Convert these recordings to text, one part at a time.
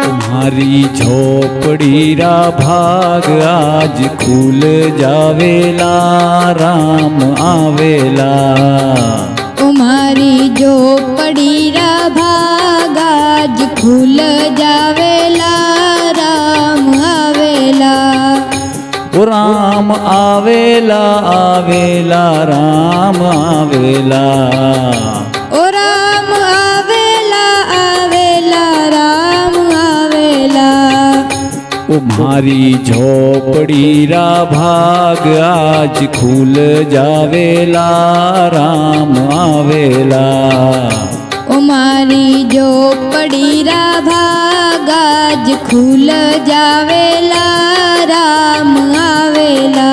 तुम्हारी झोपड़ी रा भाग आज खुल जावेला राम आवेला। तुम्हारी झोपड़ी रा भाग आज खुल जावेला राम आवेला। ओ राम आवेला आवेला राम आवेला। ओ राम आवेला आवेला राम आवेला। तुम्हारी झोपड़ी रा भाग आज खुल जावेला राम आवेला। तुम्हारी झोपड़ी रा भाग आज खुल जावेला राम आवेला।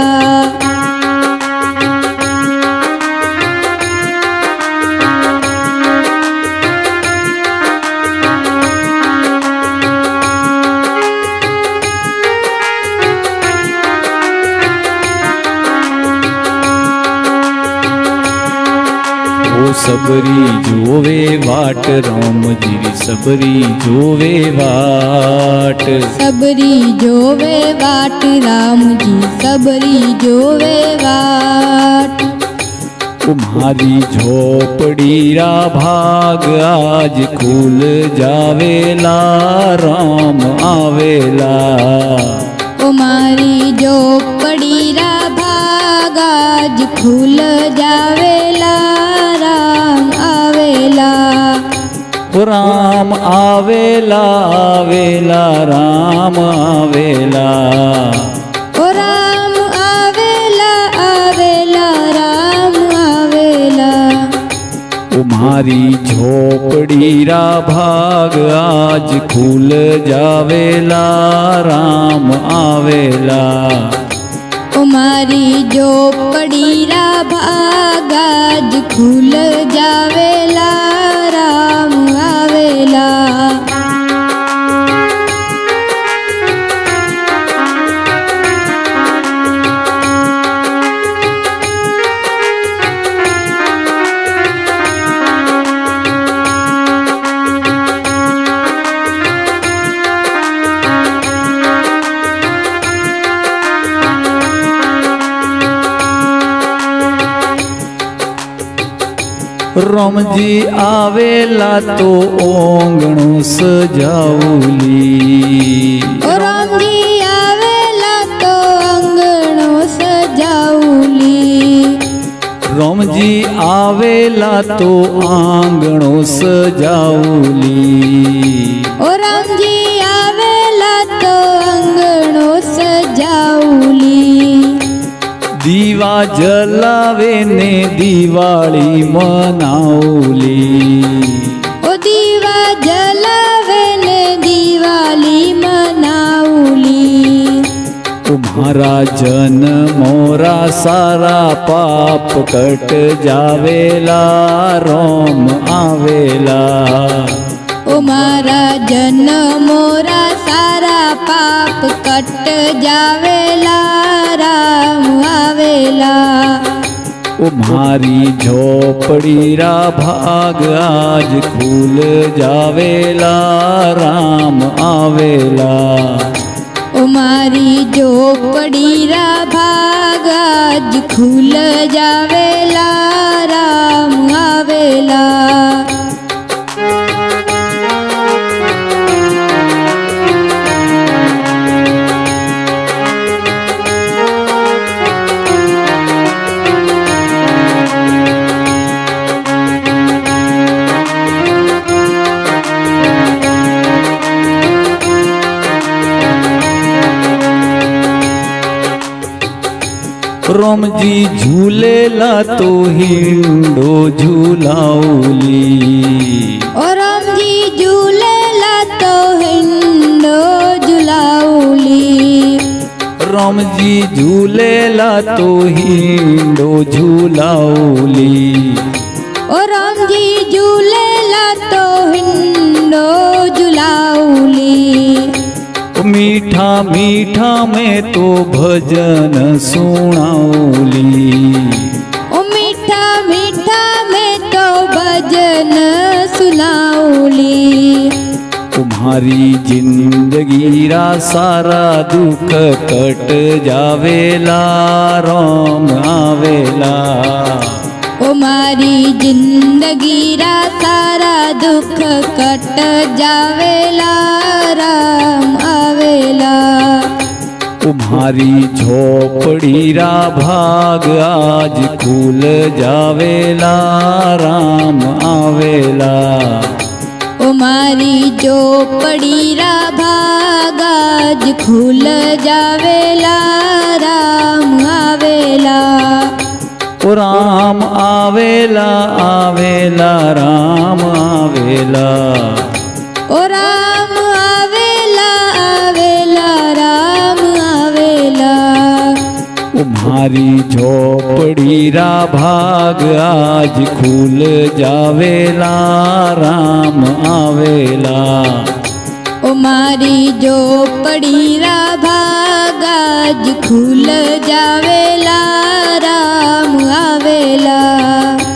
ओ सबरी जोवे वाट राम जी सबरी जोवे वाट। सबरी जोवे वाट राम जी सबरी जोवे वाट। तुम्हारी झोपड़ी रा भाग आज खुल जावेला राम आवेला। तुम्हारी झोपड़ी रा भाग आज खुल जावेला राम आवेला। राम आवेला आवेला राम आवेला। ओ राम आवेला आवेला राम आवेला। तुम्हारी झोपड़ी रा भाग आज खुल जावेला राम आवेला। तुम्हारी झोपड़ी रा भाग आज खुल जावेला राम आवेला। राम जी आवेला तो ओंगणो सजावली। ओ राम जी आवेला तो अंगणो सजावली। राम जी आवेला तो आंगणो सजावली। ओ राम जी आवेला तो अंगणो सजावली। दीवा जलावे ने दिवाળી मनावली। ओ दीवा जलावे ने दिवाली मनावली। तुम्हारा जन मोरा सारा पाप कट जावेला राम आवेला। ओ मारा जन मोरा सारा पाप कट जावेला राम आवेला। तुम्हारी झोपड़ी रा भाग आज खुल जावेला राम आवेला। तुम्हारी झोपड़ी रा भाग आज खुल जावेला राम आवेला। राम जी झूलेला तो हिंडो झूलावली। ओ राम जी झूलेला तो हिंडो झुलावली। राम जी झूलेला तो हिंडो झूलावली। ओ राम जी झूलेला तो हिंडो झुलावली। मीठा मीठा में तो भजन सुनावली। ओ मीठा मीठा में तो भजन सुनावली। મારી જિંદગી રા સારા દુઃખ કટ જાવેલા રામ આવેલા ઓ મારી જિંદગી રા સારા દુઃખ કટ જાવેલા રામ આવેલા ઓ મારી ઝોપડી રા ભાગ આજ ખુલ જાવેલા રામ આવેલા ઓ મારી ચોપડી રા ભાગાજ ખુલ જાવેલા રામ આવેલા ઓ રામ આવેલા આવેલા રામ આવેલા ઓ રામ આવેલા આવેલા રામ આવેલા ઓ મારી ઝોપડી રા ભાગ આજ ખુલ જાવેલા રામ આવેલા ઓ મારી ચોપડી રા ભાગાજ ખુલ જાવેલા રામ આવેલા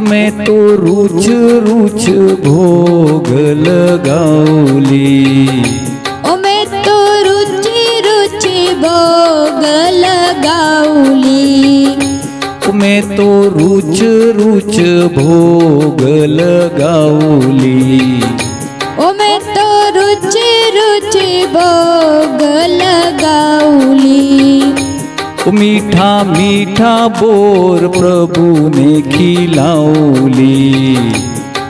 मैं तो रुच रुच भोग लगाऊली ओ मैं तो रुचि रुचि भोग लगाऊली मैं तो रुच रुच भोग लगाऊली ओ मैं तो रुचि रुचि भोग लगाऊली मीठा मीठा बोर प्रभु ने खिलाऊली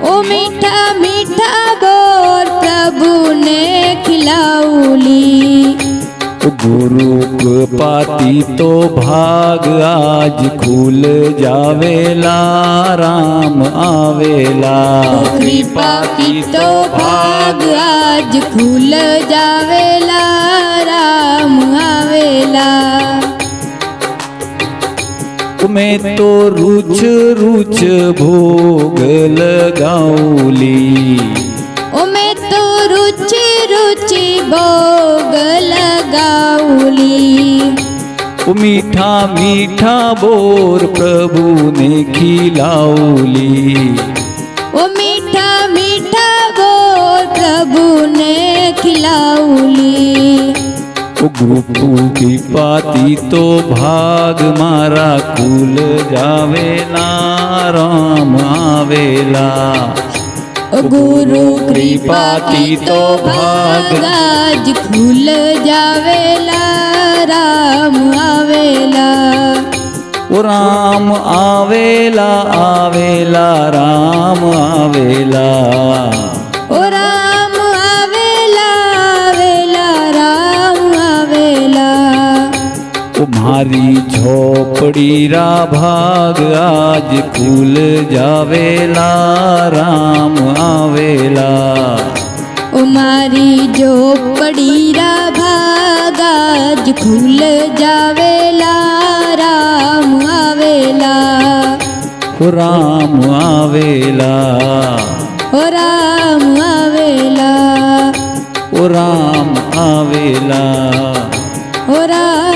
ओ मीठा मीठा बोर प्रभु ने खिलाऊली गुरु कृपाती तो भाग आज खुल जावेला राम आवेला कृपा की तो भाग आज खुल जावेला राम आवेला मैं तो रुच रुच भोग लगाऊली ओ मैं तो रुचि रुचि भोग लगाऊली मीठा मीठा बोर प्रभु ने खिलाऊली ओ मीठा मीठा बोल प्रभु ने खिलाऊली गुरु की पाती तो भाग मारा कुल जावेला राम आवेला गुरु कृपाती तो भाग आज खुल जावेला राम आवेला ओ राम आवेला आवेला राम आवेला ओ राम आवेला आवेला राम आवेला मारी झोपड़ी रा भाग आज खुल जावेला राम आवेला ओ मारी झोपड़ी रा भाग आज खुल जावेला राम आवेला ओ राम आवेला ओ राम आवेला ओ राम आवेला ओ राम